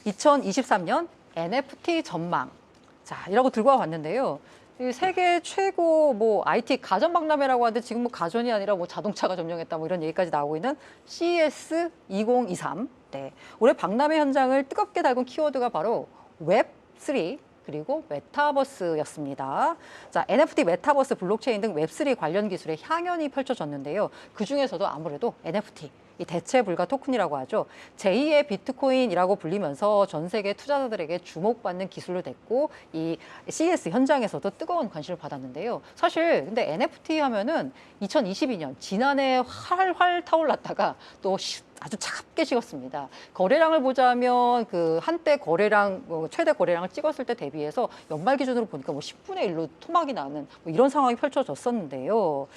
2023년 NFT 전망. 자, 이라고 들고 와봤는데요. 이 세계 최고 뭐 IT 가전 박람회라고 하는데 지금 뭐 가전이 아니라 뭐 자동차가 점령했다 뭐 이런 얘기까지 나오고 있는 CES 2023. 네. 올해 박람회 현장을 뜨겁게 달군 키워드가 바로 웹3 그리고 메타버스였습니다. 자, NFT, 메타버스, 블록체인 등 웹3 관련 기술의 향연이 펼쳐졌는데요. 그중에서도 아무래도 NFT, 이 대체 불가 토큰이라고 하죠. 제2의 비트코인이라고 불리면서 전 세계 투자자들에게 주목받는 기술로 됐고 이 CES 현장에서도 뜨거운 관심을 받았는데요. 사실 근데 NFT 하면은 2022년 지난해 활활 타올랐다가 또 아주 차갑게 식었습니다. 거래량을 보자면 그 한때 거래량 최대 거래량을 찍었을 때 대비해서 연말 기준으로 보니까 뭐 10분의 1로 토막이 나는 뭐 이런 상황이 펼쳐졌었는데요.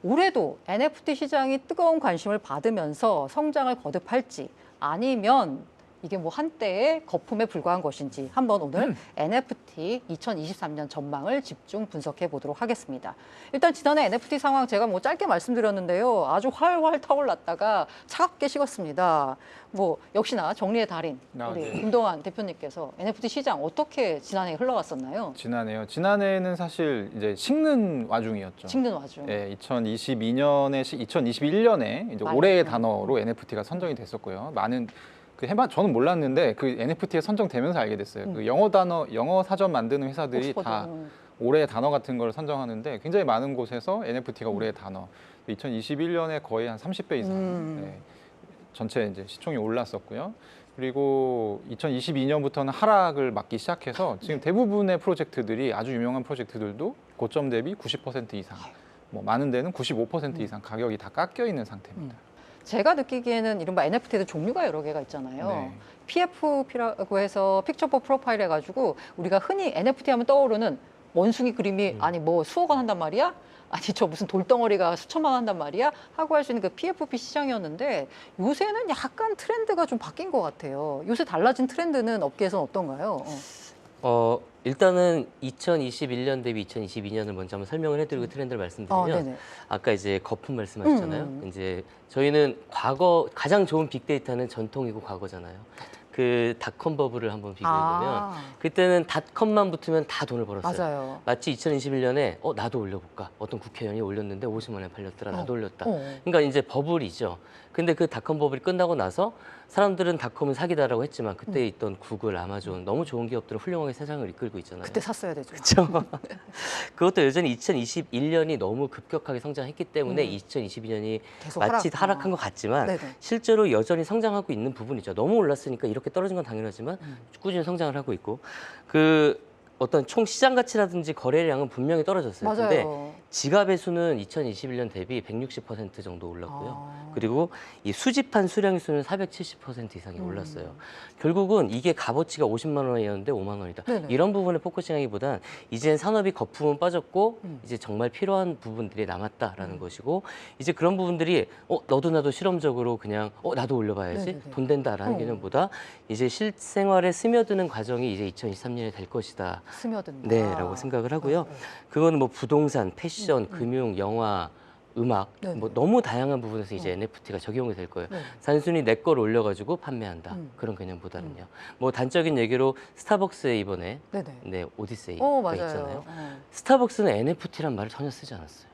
올해도 NFT 시장이 뜨거운 관심을 받으면서 성장을 거듭할지 아니면 이게 뭐 한때의 거품에 불과한 것인지 한번 오늘 NFT 2023년 전망을 집중 분석해 보도록 하겠습니다. 일단 지난해 NFT 상황 제가 뭐 짧게 말씀드렸는데요. 아주 활활 타올랐다가 차갑게 식었습니다. 뭐 역시나 정리의 달인 우리 네. 김동완 대표님께서 NFT 시장 어떻게 지난해 흘러갔었나요? 지난해요. 지난해는 사실 이제 식는 와중이었죠. 식는 와중. 네, 2021년에 이제 올해의 단어로 NFT가 선정이 됐었고요. 많은 저는 몰랐는데 그 NFT에 선정되면서 알게 됐어요. 그 영어 사전 만드는 회사들이 다 올해의 단어 같은 걸 선정하는데 굉장히 많은 곳에서 NFT가 올해의 단어. 2021년에 거의 한 30배 이상 네, 전체 이제 시총이 올랐었고요. 그리고 2022년부터는 하락을 막기 시작해서 지금 대부분의 프로젝트들이 아주 유명한 프로젝트들도 고점 대비 90% 이상, 뭐 많은 데는 95% 이상 가격이 다 깎여 있는 상태입니다. 제가 느끼기에는 이른바 NFT도 종류가 여러 개가 있잖아요. 네. PFP라고 해서 픽처 포 프로파일 해가지고 우리가 흔히 NFT 하면 떠오르는 원숭이 그림이 아니 뭐 수억 원 한단 말이야? 아니 저 무슨 돌덩어리가 수천만 원 한단 말이야? 하고 할 수 있는 그 PFP 시장이었는데 요새는 약간 트렌드가 좀 바뀐 것 같아요. 요새 달라진 트렌드는 업계에서는 어떤가요? 일단은 2021년 대비 2022년을 먼저 한번 설명을 해드리고 트렌드를 말씀드리면 네네. 아까 이제 거품 말씀하셨잖아요. 이제 저희는 과거 가장 좋은 빅데이터는 전통이고 과거잖아요. 그 닷컴 버블을 한번 비교해보면 그때는 닷컴만 붙으면 다 돈을 벌었어요. 맞아요. 마치 2021년에 나도 올려볼까? 어떤 국회의원이 올렸는데 50만 원에 팔렸더라. 나도 올렸다. 어. 그러니까 이제 버블이죠. 근데 그 닷컴 버블이 끝나고 나서 사람들은 닷컴은 사기다라고 했지만 그때 있던 구글, 아마존 너무 좋은 기업들은 훌륭하게 세상을 이끌고 있잖아요. 그때 샀어야 되죠. 그렇죠. 그것도 여전히 2021년이 너무 급격하게 성장했기 때문에 2022년이 계속 마치 하락. 하락한 것 같지만 네네. 실제로 여전히 성장하고 있는 부분이죠. 너무 올랐으니까 이렇게 떨어진 건 당연하지만 꾸준히 성장을 하고 있고 어떤 총 시장 가치라든지 거래량은 분명히 떨어졌어요. 맞아요. 근데 지갑의 수는 2021년 대비 160% 정도 올랐고요. 그리고 이 수집한 수량의 수는 470% 이상이 올랐어요. 결국은 이게 값어치가 50만 원이었는데 5만 원이다. 네네. 이런 부분에 포커싱하기보단 이제는 산업이 거품은 빠졌고 이제 정말 필요한 부분들이 남았다라는 것이고 이제 그런 부분들이 너도 나도 실험적으로 그냥 나도 올려봐야지 네네네. 돈 된다라는 개념보다 이제 실생활에 스며드는 과정이 이제 2023년에 될 것이다. 스며든다. 네라고 생각을 하고요. 그거는 뭐 부동산, 패션, 금융, 영화, 음악 네네. 뭐 너무 다양한 부분에서 이제 NFT가 적용이 될 거예요. 네. 단순히 내 걸 올려가지고 판매한다 그런 개념보다는요. 뭐 단적인 얘기로 스타벅스에 이번에 네네. 오디세이가 맞아요. 있잖아요. 스타벅스는 NFT란 말을 전혀 쓰지 않았어요.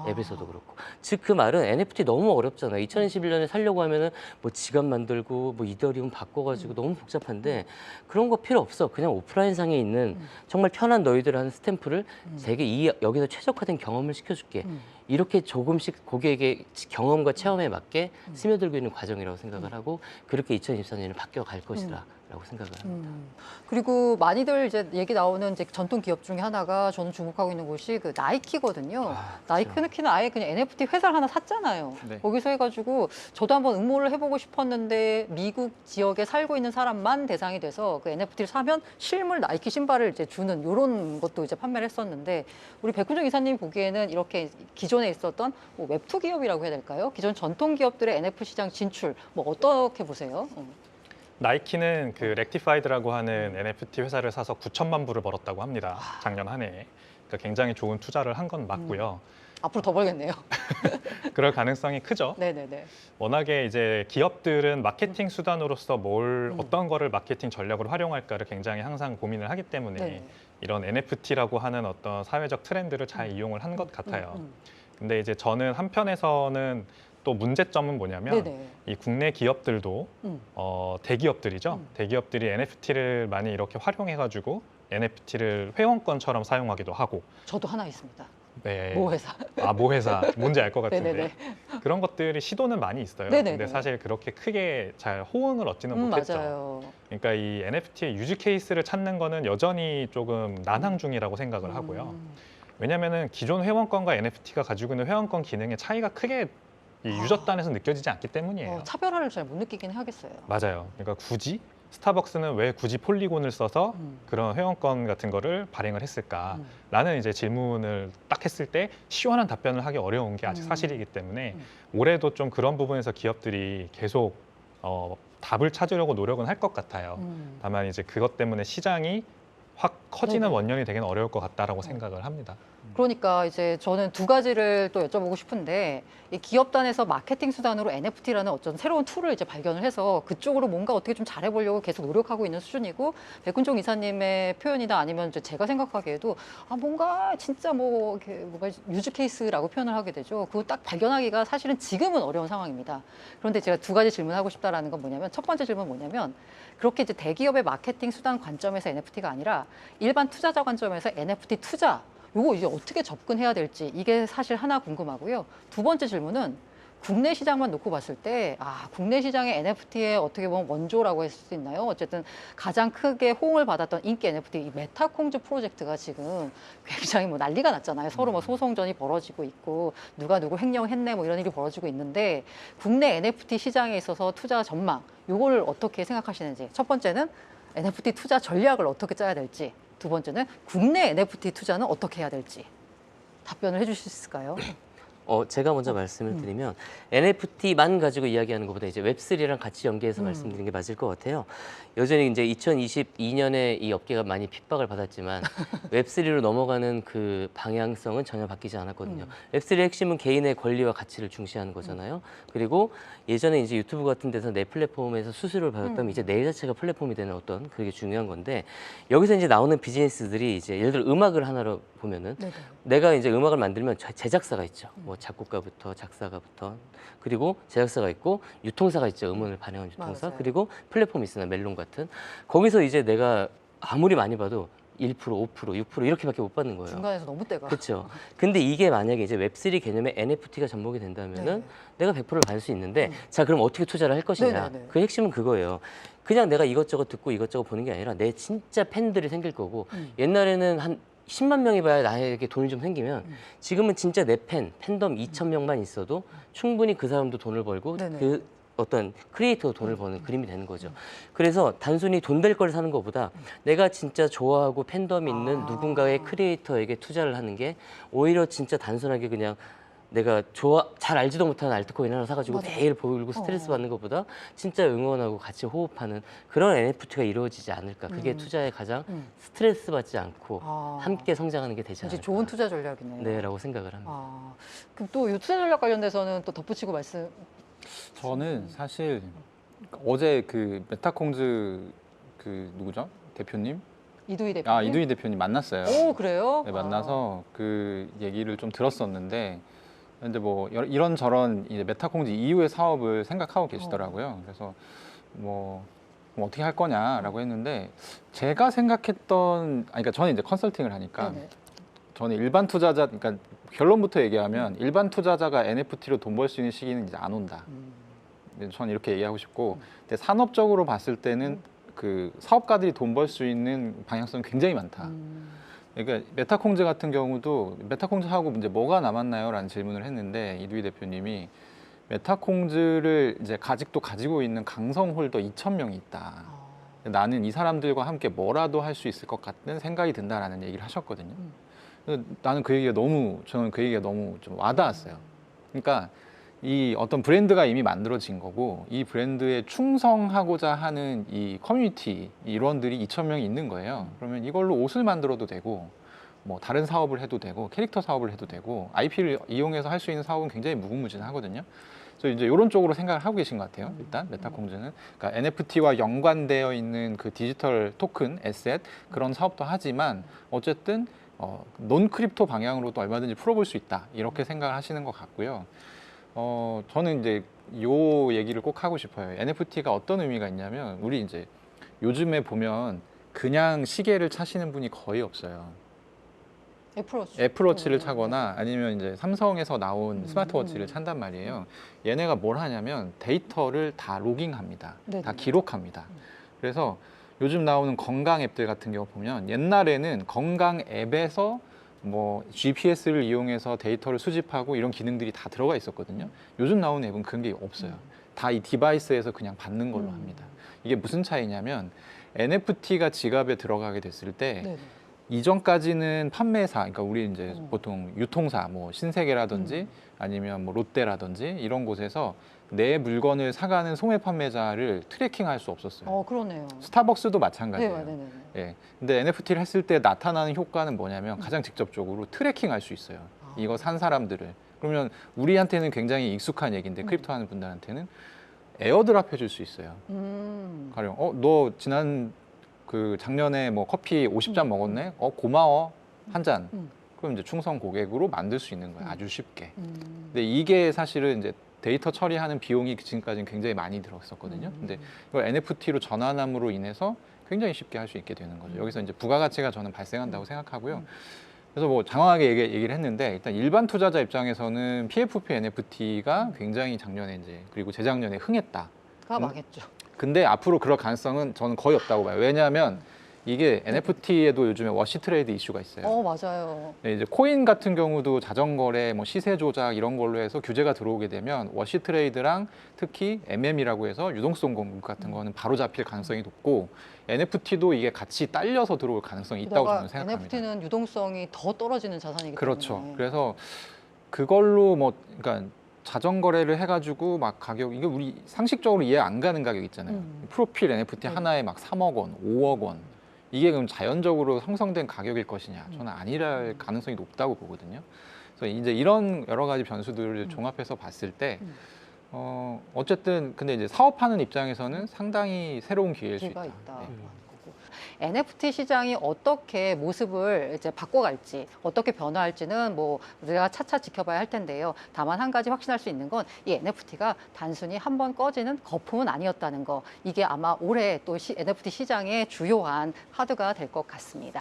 앱에서도 그렇고. 즉 그 말은 NFT 너무 어렵잖아요. 2021년에 살려고 하면은 뭐 지갑 만들고 뭐 이더리움 바꿔가지고 너무 복잡한데 그런 거 필요 없어. 그냥 오프라인상에 있는 정말 편한 너희들 하는 스탬프를 되게 여기서 최적화된 경험을 시켜줄게. 이렇게 조금씩 고객의 경험과 체험에 맞게 스며들고 있는 과정이라고 생각을 하고 그렇게 2024년에 바뀌어갈 것이다. 라고 생각을 합니다. 그리고 많이들 이제 얘기 나오는 이제 전통 기업 중에 하나가 저는 주목하고 있는 곳이 그 나이키거든요. 나이키는 아예 그냥 NFT 회사를 하나 샀잖아요. 네. 거기서 해가지고 저도 한번 응모를 해보고 싶었는데 미국 지역에 살고 있는 사람만 대상이 돼서 그 NFT를 사면 실물 나이키 신발을 이제 주는 이런 것도 이제 판매를 했었는데 우리 백훈정 이사님이 보기에는 이렇게 기존에 있었던 뭐 웹2 기업이라고 해야 될까요? 기존 전통 기업들의 NFT 시장 진출 뭐 어떻게 보세요? 나이키는 그 렉티파이드라고 하는 NFT 회사를 사서 9천만 불을 벌었다고 합니다. 작년 한 해에. 그러니까 굉장히 좋은 투자를 한 건 맞고요. 앞으로 더 벌겠네요. 그럴 가능성이 크죠. 네네네. 워낙에 이제 기업들은 마케팅 수단으로서 어떤 거를 마케팅 전략으로 활용할까를 굉장히 항상 고민을 하기 때문에 네네. 이런 NFT라고 하는 어떤 사회적 트렌드를 잘 이용을 한 것 같아요. 근데 이제 저는 한편에서는 또 문제점은 뭐냐면 네네. 이 국내 기업들도 대기업들이죠. 대기업들이 NFT를 많이 이렇게 활용해가지고 NFT를 회원권처럼 사용하기도 하고. 저도 하나 있습니다. 네. 모 회사. 모 회사. 뭔지 알 것 같은데. 네네네. 그런 것들이 시도는 많이 있어요. 네네네. 근데 사실 그렇게 크게 잘 호응을 얻지는 못했죠. 맞아요. 그러니까 이 NFT의 유즈 케이스를 찾는 거는 여전히 조금 난항 중이라고 생각을 하고요. 왜냐면은 기존 회원권과 NFT가 가지고 있는 회원권 기능의 차이가 크게 이 유저 단에서 느껴지지 않기 때문이에요. 차별화를 잘 못 느끼긴 하겠어요. 맞아요. 그러니까 굳이 스타벅스는 왜 굳이 폴리곤을 써서 그런 회원권 같은 거를 발행을 했을까라는 이제 질문을 딱 했을 때 시원한 답변을 하기 어려운 게 아직 사실이기 때문에 올해도 좀 그런 부분에서 기업들이 계속 답을 찾으려고 노력은 할 것 같아요. 다만 이제 그것 때문에 시장이 확 커지는 네네. 원년이 되긴 어려울 것 같다라고 생각을 합니다. 그러니까 이제 저는 두 가지를 또 여쭤보고 싶은데 이 기업단에서 마케팅 수단으로 NFT라는 어떤 새로운 툴을 이제 발견을 해서 그쪽으로 뭔가 어떻게 좀 잘해보려고 계속 노력하고 있는 수준이고 백훈종 이사님의 표현이나 아니면 이제 제가 생각하기에도 뭔가 진짜 뭐가 유즈 케이스라고 표현을 하게 되죠. 그거 딱 발견하기가 사실은 지금은 어려운 상황입니다. 그런데 제가 두 가지 질문하고 싶다라는 건 뭐냐면 첫 번째 질문 뭐냐면 그렇게 이제 대기업의 마케팅 수단 관점에서 NFT가 아니라 일반 투자자 관점에서 NFT 투자 요거 이제 어떻게 접근해야 될지 이게 사실 하나 궁금하고요. 두 번째 질문은 국내 시장만 놓고 봤을 때 국내 시장의 NFT의 어떻게 보면 원조라고 할 수 있나요? 어쨌든 가장 크게 호응을 받았던 인기 NFT 이 메타콩즈 프로젝트가 지금 굉장히 난리가 났잖아요. 서로 소송전이 벌어지고 있고 누가 누구 횡령했네 이런 일이 벌어지고 있는데 국내 NFT 시장에 있어서 투자 전망 요거를 어떻게 생각하시는지 첫 번째는 NFT 투자 전략을 어떻게 짜야 될지 두 번째는 국내 NFT 투자는 어떻게 해야 될지 답변을 해주실 수 있을까요? 제가 먼저 말씀을 드리면 NFT만 가지고 이야기하는 것보다 이제 웹3랑 같이 연계해서 말씀드리는 게 맞을 것 같아요. 여전히 이제 2022년에 이 업계가 많이 핍박을 받았지만 웹3로 넘어가는 그 방향성은 전혀 바뀌지 않았거든요. 웹3의 핵심은 개인의 권리와 가치를 중시하는 거잖아요. 그리고 예전에 이제 유튜브 같은 데서 내 플랫폼에서 수수료를 받았다면 이제 내 자체가 플랫폼이 되는 어떤 그게 중요한 건데 여기서 이제 나오는 비즈니스들이 이제 예를 들어 음악을 하나로 보면은 네네. 내가 이제 음악을 만들면 제작사가 있죠. 뭐 작곡가부터 작사가부터 그리고 제작사가 있고 유통사가 있죠. 음원을 발행하는 유통사. 맞아요. 그리고 플랫폼이 있으나 멜론 같은 거기서 이제 내가 아무리 많이 봐도 1%, 5%, 6% 이렇게밖에 못 받는 거예요. 중간에서 너무 떼가. 그렇죠. 근데 이게 만약에 이제 웹3 개념에 NFT가 접목이 된다면은 네. 내가 100%를 받을 수 있는데 자 그럼 어떻게 투자를 할 것이냐. 네네네. 그 핵심은 그거예요. 그냥 내가 이것저것 듣고 이것저것 보는 게 아니라 내 진짜 팬들이 생길 거고 옛날에는 한 10만 명이 봐야 나에게 돈이 좀 생기면 지금은 진짜 내 팬덤 2,000명만 있어도 충분히 그 사람도 돈을 벌고 네네. 그 어떤 크리에이터가 돈을 버는 그림이 되는 거죠. 그래서 단순히 돈 될 걸 사는 것보다 내가 진짜 좋아하고 팬덤 있는 누군가의 크리에이터에게 투자를 하는 게 오히려 진짜 단순하게 그냥 내가 잘 알지도 못하는 알트코인 하나 사가지고 맞아요. 매일 보고 스트레스 받는 것보다 진짜 응원하고 같이 호흡하는 그런 NFT가 이루어지지 않을까. 그게 투자에 가장 스트레스 받지 않고 함께 성장하는 게 되지 않을까. 이제 좋은 투자 전략이네요. 네라고 생각을 합니다. 그럼 또 이 투자 전략 관련돼서는 또 덧붙이고 말씀. 저는 사실 어제 그 메타콩즈 그 누구죠? 대표님? 이두희 대표님. 이두희 대표님 만났어요. 오 그래요? 네, 만나서 그 얘기를 좀 들었었는데 근데 뭐 이런저런 이제 메타콩즈 이후의 사업을 생각하고 계시더라고요. 그래서 뭐 어떻게 할 거냐라고 했는데 제가 생각했던 그러니까 저는 이제 컨설팅을 하니까 네네. 저는 일반 투자자 그러니까 결론부터 얘기하면 일반 투자자가 NFT로 돈 벌 수 있는 시기는 이제 안 온다. 저는 이렇게 얘기하고 싶고 근데 산업적으로 봤을 때는 그 사업가들이 돈 벌 수 있는 방향성이 굉장히 많다. 그러니까 메타콩즈 같은 경우도 메타콩즈하고 이제 뭐가 남았나요?라는 질문을 했는데 이두희 대표님이 메타콩즈를 이제 아직도 가지고 있는 강성 홀더 2,000명이 있다. 나는 이 사람들과 함께 뭐라도 할 수 있을 것 같은 생각이 든다라는 얘기를 하셨거든요. 그래서 저는 그 얘기가 너무 좀 와닿았어요. 그러니까 이 어떤 브랜드가 이미 만들어진 거고 이 브랜드에 충성하고자 하는 이 커뮤니티 일원들이 2,000명이 있는 거예요. 그러면 이걸로 옷을 만들어도 되고 뭐 다른 사업을 해도 되고 캐릭터 사업을 해도 되고 IP를 이용해서 할 수 있는 사업은 굉장히 무궁무진하거든요. 그래서 이제 이런 쪽으로 생각을 하고 계신 것 같아요. 일단 메타콩즈는 그러니까 NFT와 연관되어 있는 그 디지털 토큰, 에셋 그런 사업도 하지만 어쨌든 논 크립토 방향으로도 얼마든지 풀어볼 수 있다 이렇게 생각을 하시는 것 같고요. 저는 이제 요 얘기를 꼭 하고 싶어요. NFT가 어떤 의미가 있냐면 우리 이제 요즘에 보면 그냥 시계를 차시는 분이 거의 없어요. 애플워치를 차거나 아니면 이제 삼성에서 나온 스마트워치를 찬단 말이에요. 얘네가 뭘 하냐면 데이터를 다 로깅합니다. 다 기록합니다. 그래서 요즘 나오는 건강 앱들 같은 경우 보면 옛날에는 건강 앱에서 뭐 GPS를 이용해서 데이터를 수집하고 이런 기능들이 다 들어가 있었거든요. 요즘 나오는 앱은 그런 게 없어요. 다 이 디바이스에서 그냥 받는 걸로 합니다. 이게 무슨 차이냐면 NFT가 지갑에 들어가게 됐을 때 이전까지는 판매사, 그러니까 우리 이제 보통 유통사, 뭐 신세계라든지 아니면 뭐 롯데라든지 이런 곳에서 내 물건을 사가는 소매 판매자를 트래킹할 수 없었어요. 그러네요. 스타벅스도 마찬가지예요. 네네네. 예. 근데 NFT를 했을 때 나타나는 효과는 뭐냐면 가장 직접적으로 트래킹할 수 있어요. 이거 산 사람들을. 그러면 우리한테는 굉장히 익숙한 얘기인데 크립토 하는 분들한테는 에어드랍 해줄 수 있어요. 가령 너 지난 그 작년에 뭐 커피 50잔 먹었네? 고마워. 한 잔. 그럼 이제 충성 고객으로 만들 수 있는 거예요. 아주 쉽게. 근데 이게 사실은 이제 데이터 처리하는 비용이 지금까지는 굉장히 많이 들었었거든요. 근데 이걸 NFT로 전환함으로 인해서 굉장히 쉽게 할 수 있게 되는 거죠. 여기서 이제 부가가치가 저는 발생한다고 생각하고요. 그래서 뭐 장황하게 얘기를 했는데 일단 일반 투자자 입장에서는 PFP NFT가 굉장히 작년에 이제 그리고 재작년에 흥했다. 망했죠. 근데 앞으로 그럴 가능성은 저는 거의 없다고 봐요. 왜냐하면 이게 NFT에도 요즘에 워시 트레이드 이슈가 있어요. 맞아요. 네, 이제 코인 같은 경우도 자전거래, 뭐 시세 조작 이런 걸로 해서 규제가 들어오게 되면 워시 트레이드랑 특히 MM이라고 해서 유동성 공급 같은 거는 바로 잡힐 가능성이 높고 NFT도 이게 같이 딸려서 들어올 가능성이 있다고 저는 생각합니다. NFT는 유동성이 더 떨어지는 자산이기 그렇죠. 때문에. 그래서 그걸로 뭐 그러니까 자전거래를 해가지고 막 가격 이게 우리 상식적으로 이해 안 가는 가격 있잖아요. 프로필 NFT 하나에 막 3억 원, 5억 원. 이게 그럼 자연적으로 형성된 가격일 것이냐? 저는 아니랄 가능성이 높다고 보거든요. 그래서 이제 이런 여러 가지 변수들을 종합해서 봤을 때 어쨌든 근데 이제 사업하는 입장에서는 상당히 새로운 기회일 수 있다. 네. NFT 시장이 어떻게 모습을 이제 바꿔갈지, 어떻게 변화할지는 뭐 우리가 차차 지켜봐야 할 텐데요. 다만 한 가지 확신할 수 있는 건 이 NFT가 단순히 한번 꺼지는 거품은 아니었다는 거. 이게 아마 올해 또 NFT 시장의 주요한 화두가 될 것 같습니다.